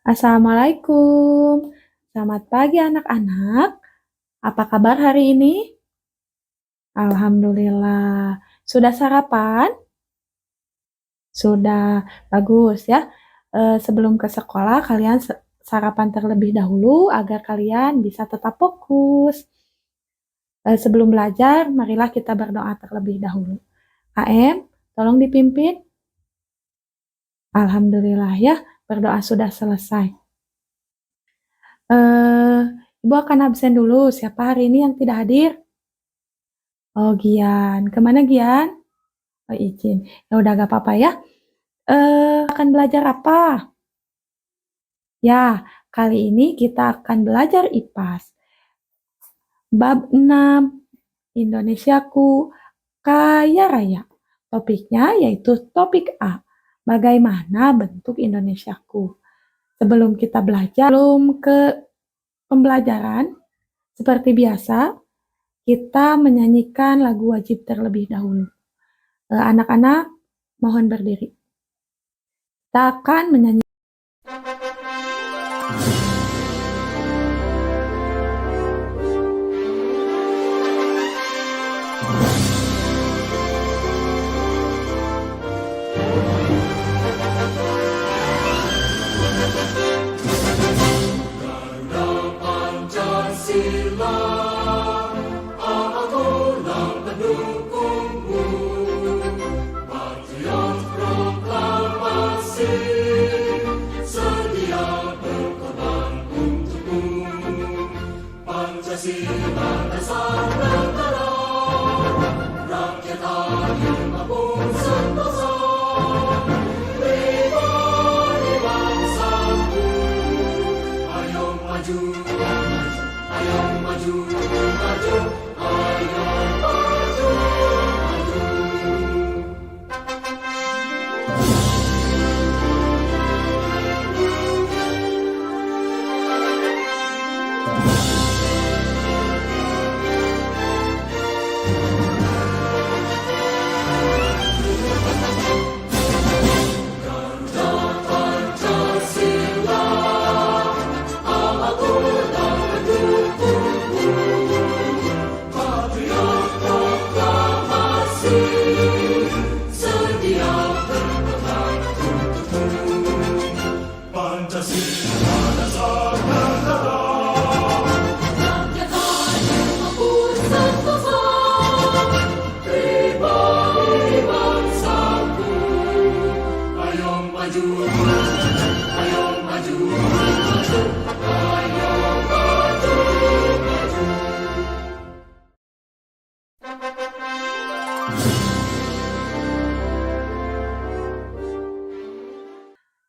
Assalamualaikum. Selamat pagi anak-anak. Apa kabar hari ini? Alhamdulillah. Sudah sarapan? Sudah. Bagus ya. Sebelum ke sekolah, kalian sarapan terlebih dahulu agar kalian bisa tetap fokus. Sebelum belajar, marilah kita berdoa terlebih dahulu. AM, tolong dipimpin. Alhamdulillah ya, berdoa sudah selesai. Eh, Ibu akan absen dulu. Siapa hari ini yang tidak hadir? Oh, Gian. Kemana Gian? Oh, izin. Ya udah gak apa-apa ya. Akan belajar apa? Ya, kali ini kita akan belajar IPAS. Bab 6, Indonesiaku Kaya Raya. Topiknya yaitu topik A. Bagaimana bentuk Indonesiaku? Sebelum kita belajar, belum ke pembelajaran, seperti biasa, kita menyanyikan lagu wajib terlebih dahulu. Anak-anak, mohon berdiri. Kita akan menyanyi.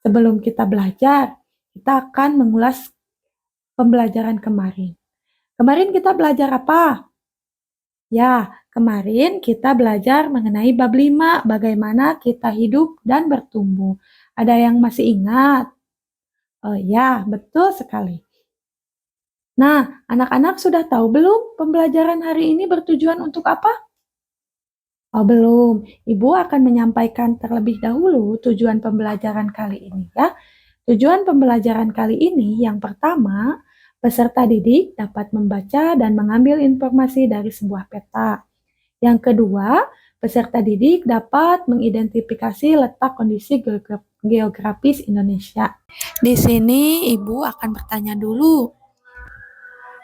Sebelum kita belajar, kita akan mengulas pembelajaran kemarin. Kemarin kita belajar apa? Ya, kemarin kita belajar mengenai bab 5, bagaimana kita hidup dan bertumbuh. Ada yang masih ingat? Oh ya, betul sekali. Nah, anak-anak sudah tahu belum pembelajaran hari ini bertujuan untuk apa? Oh, belum. Ibu akan menyampaikan terlebih dahulu tujuan pembelajaran kali ini ya. Tujuan pembelajaran kali ini yang pertama, peserta didik dapat membaca dan mengambil informasi dari sebuah peta. Yang kedua, peserta didik dapat mengidentifikasi letak kondisi geografis Indonesia. Di sini Ibu akan bertanya dulu.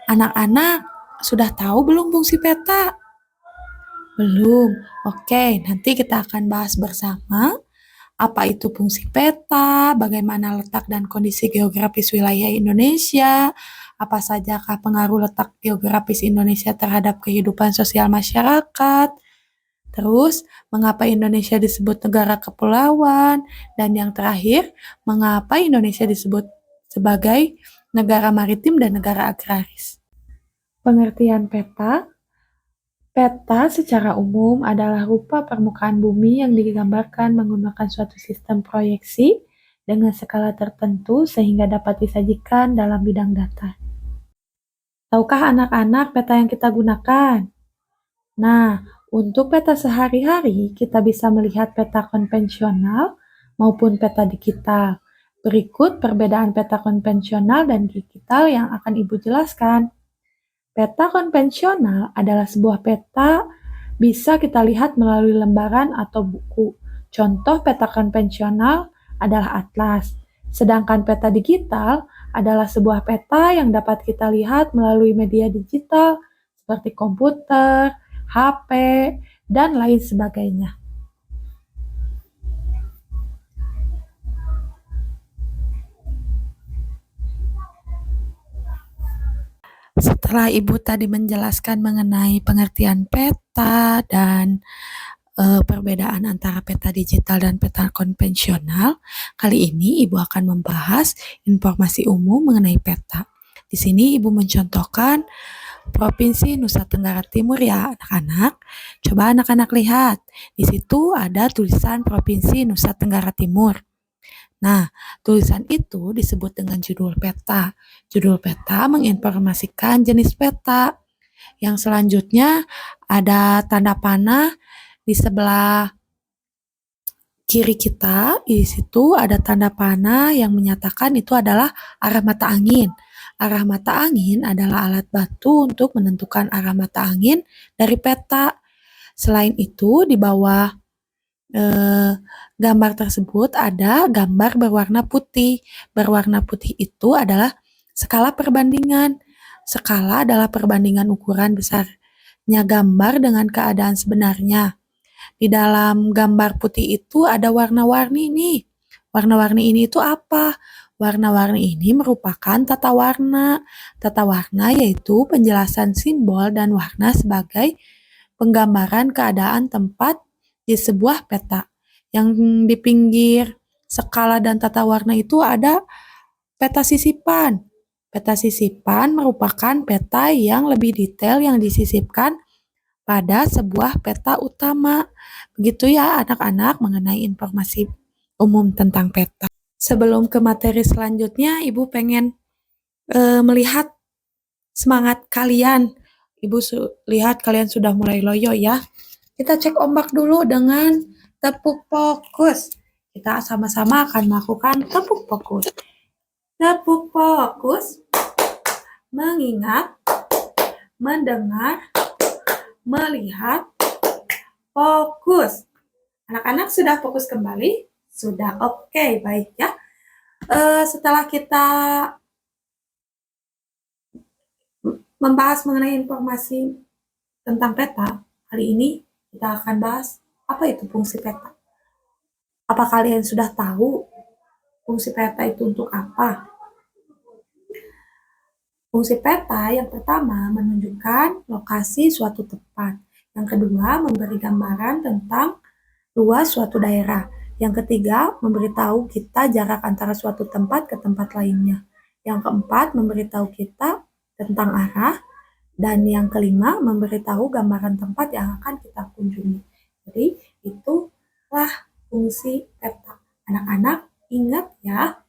Anak-anak sudah tahu belum fungsi peta? Belum. Oke, nanti kita akan bahas bersama apa itu fungsi peta, bagaimana letak dan kondisi geografis wilayah Indonesia, apa sajakah pengaruh letak geografis Indonesia terhadap kehidupan sosial masyarakat, terus mengapa Indonesia disebut negara kepulauan, dan yang terakhir, mengapa Indonesia disebut sebagai negara maritim dan negara agraris. Pengertian peta. Peta secara umum adalah rupa permukaan bumi yang digambarkan menggunakan suatu sistem proyeksi dengan skala tertentu sehingga dapat disajikan dalam bidang data. Tahukah anak-anak peta yang kita gunakan? Nah, untuk peta sehari-hari kita bisa melihat peta konvensional maupun peta digital. Berikut perbedaan peta konvensional dan digital yang akan Ibu jelaskan. Peta konvensional adalah sebuah peta bisa kita lihat melalui lembaran atau buku. Contoh peta konvensional adalah atlas. Sedangkan peta digital adalah sebuah peta yang dapat kita lihat melalui media digital seperti komputer, HP, dan lain sebagainya. Setelah Ibu tadi menjelaskan mengenai pengertian peta dan perbedaan antara peta digital dan peta konvensional, kali ini Ibu akan membahas informasi umum mengenai peta. Di sini Ibu mencontohkan Provinsi Nusa Tenggara Timur ya anak-anak. Coba anak-anak lihat, di situ ada tulisan Provinsi Nusa Tenggara Timur. Nah, tulisan itu disebut dengan judul peta. Judul peta menginformasikan jenis peta. Yang selanjutnya ada tanda panah di sebelah kiri kita. Di situ ada tanda panah yang menyatakan itu adalah arah mata angin. Arah mata angin adalah alat bantu untuk menentukan arah mata angin dari peta. Selain itu, di bawah gambar tersebut ada gambar berwarna putih. Berwarna putih itu adalah skala perbandingan. Skala adalah perbandingan ukuran besarnya gambar dengan keadaan sebenarnya. Di dalam gambar putih itu ada warna-warni nih. Warna-warni ini itu apa? Warna-warni ini merupakan tata warna. Tata warna yaitu penjelasan simbol dan warna sebagai penggambaran keadaan tempat di sebuah peta. Yang di pinggir skala dan tata warna itu ada peta sisipan. Peta sisipan merupakan peta yang lebih detail yang disisipkan pada sebuah peta utama. Begitu ya anak-anak mengenai informasi umum tentang peta. Sebelum ke materi selanjutnya, Ibu pengen melihat semangat kalian. Ibu lihat kalian sudah mulai loyo ya. Kita cek ombak dulu dengan tepuk fokus. Kita sama-sama akan melakukan tepuk fokus. Tepuk fokus, mengingat, mendengar, melihat, fokus. Anak-anak sudah fokus kembali? Sudah, oke, baik ya. Setelah kita membahas mengenai informasi tentang peta, kali ini kita akan bahas apa itu fungsi peta. Apa kalian sudah tahu fungsi peta itu untuk apa? Fungsi peta yang pertama menunjukkan lokasi suatu tempat. Yang kedua memberi gambaran tentang luas suatu daerah. Yang ketiga memberitahu kita jarak antara suatu tempat ke tempat lainnya. Yang keempat memberitahu kita tentang arah. Dan yang kelima, memberitahu gambaran tempat yang akan kita kunjungi. Jadi, itulah fungsi peta. Anak-anak, ingat ya.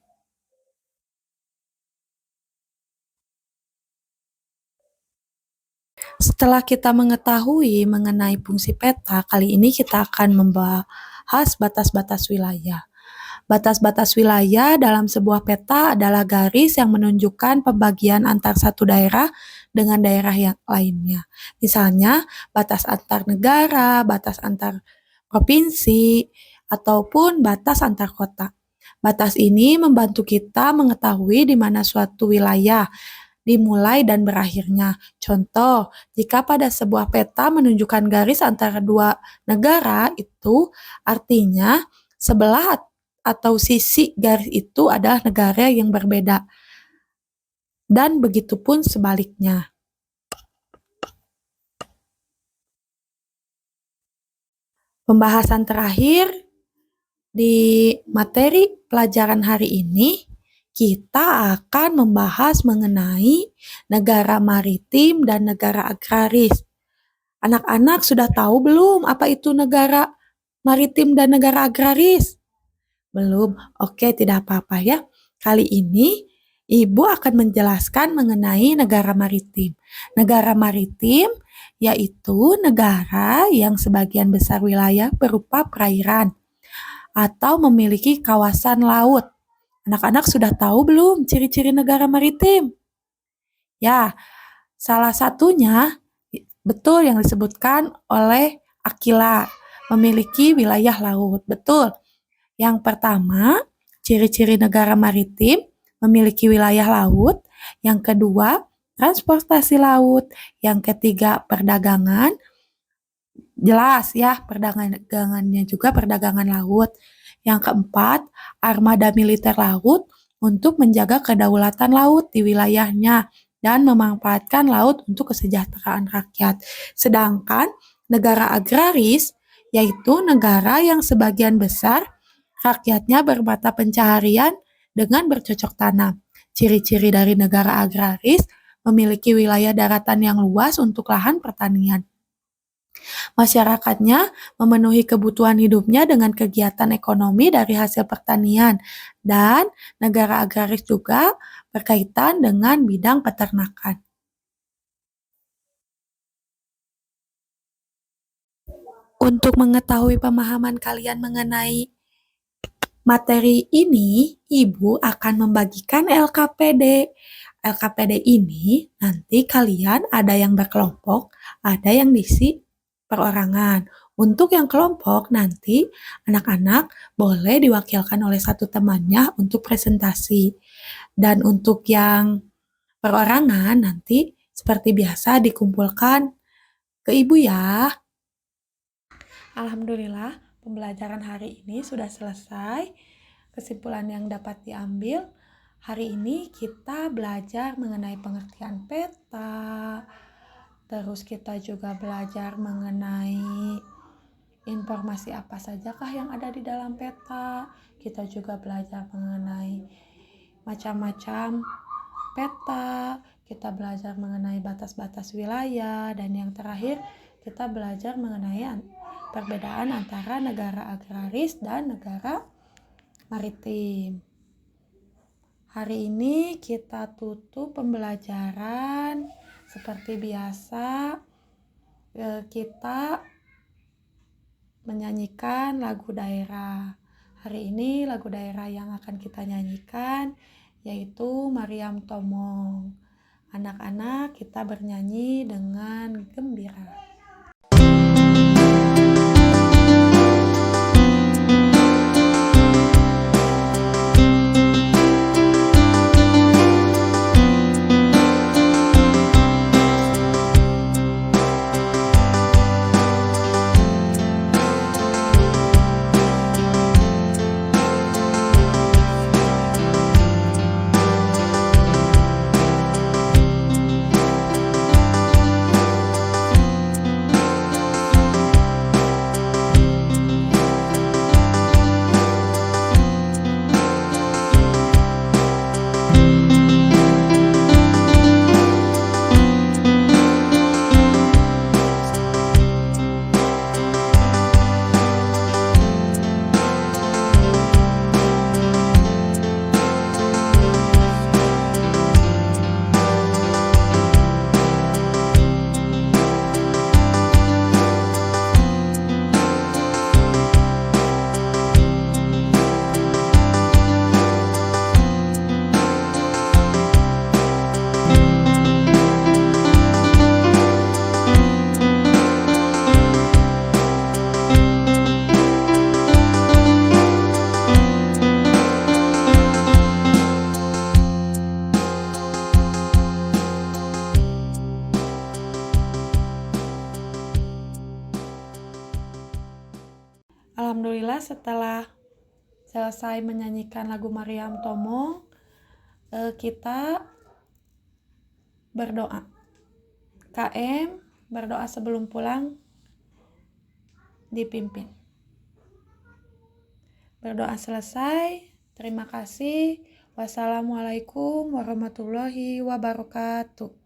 Setelah kita mengetahui mengenai fungsi peta, kali ini kita akan membahas batas-batas wilayah. Batas-batas wilayah dalam sebuah peta adalah garis yang menunjukkan pembagian antar satu daerah dengan daerah yang lainnya. Misalnya, batas antar negara, batas antar provinsi, ataupun batas antar kota. Batas ini membantu kita mengetahui di mana suatu wilayah dimulai dan berakhirnya. Contoh, jika pada sebuah peta menunjukkan garis antara dua negara, itu artinya sebelah atau sisi garis itu adalah negara yang berbeda. Dan begitu pun sebaliknya. Pembahasan terakhir di materi pelajaran hari ini, kita akan membahas mengenai negara maritim dan negara agraris. Anak-anak sudah tahu belum apa itu negara maritim dan negara agraris? Belum? Oke, tidak apa-apa ya. Kali ini Ibu akan menjelaskan mengenai negara maritim. Negara maritim yaitu negara yang sebagian besar wilayah berupa perairan atau memiliki kawasan laut. Anak-anak sudah tahu belum ciri-ciri negara maritim? Ya, salah satunya betul yang disebutkan oleh Akila, memiliki wilayah laut. Betul. Yang pertama, ciri-ciri negara maritim memiliki wilayah laut. Yang kedua, transportasi laut. Yang ketiga, perdagangan. Jelas ya, perdagangannya juga perdagangan laut. Yang keempat, armada militer laut untuk menjaga kedaulatan laut di wilayahnya dan memanfaatkan laut untuk kesejahteraan rakyat. Sedangkan negara agraris yaitu negara yang sebagian besar rakyatnya bermata pencaharian dengan bercocok tanam. Ciri-ciri dari negara agraris memiliki wilayah daratan yang luas untuk lahan pertanian. Masyarakatnya memenuhi kebutuhan hidupnya dengan kegiatan ekonomi dari hasil pertanian, dan negara agraris juga berkaitan dengan bidang peternakan. Untuk mengetahui pemahaman kalian mengenai materi ini, Ibu akan membagikan LKPD. LKPD ini nanti kalian ada yang berkelompok, ada yang diisi perorangan. Untuk yang kelompok nanti anak-anak boleh diwakilkan oleh satu temannya untuk presentasi. Dan untuk yang perorangan nanti seperti biasa dikumpulkan ke Ibu ya. Alhamdulillah, pembelajaran hari ini sudah selesai. Kesimpulan yang dapat diambil, hari ini kita belajar mengenai pengertian peta, terus kita juga belajar mengenai informasi apa sajakah yang ada di dalam peta. Kita juga belajar mengenai macam-macam peta, kita belajar mengenai batas-batas wilayah, dan yang terakhir kita belajar mengenai perbedaan antara negara agraris dan negara maritim. Hari ini kita tutup pembelajaran seperti biasa. Kita menyanyikan lagu daerah. Hari ini lagu daerah yang akan kita nyanyikan yaitu Mariam Tomong. Anak-anak, kita bernyanyi dengan gembira. Alhamdulillah, setelah selesai menyanyikan lagu Mariam Tomong, kita berdoa. KM berdoa sebelum pulang dipimpin. Berdoa selesai. Terima kasih. Wassalamualaikum warahmatullahi wabarakatuh.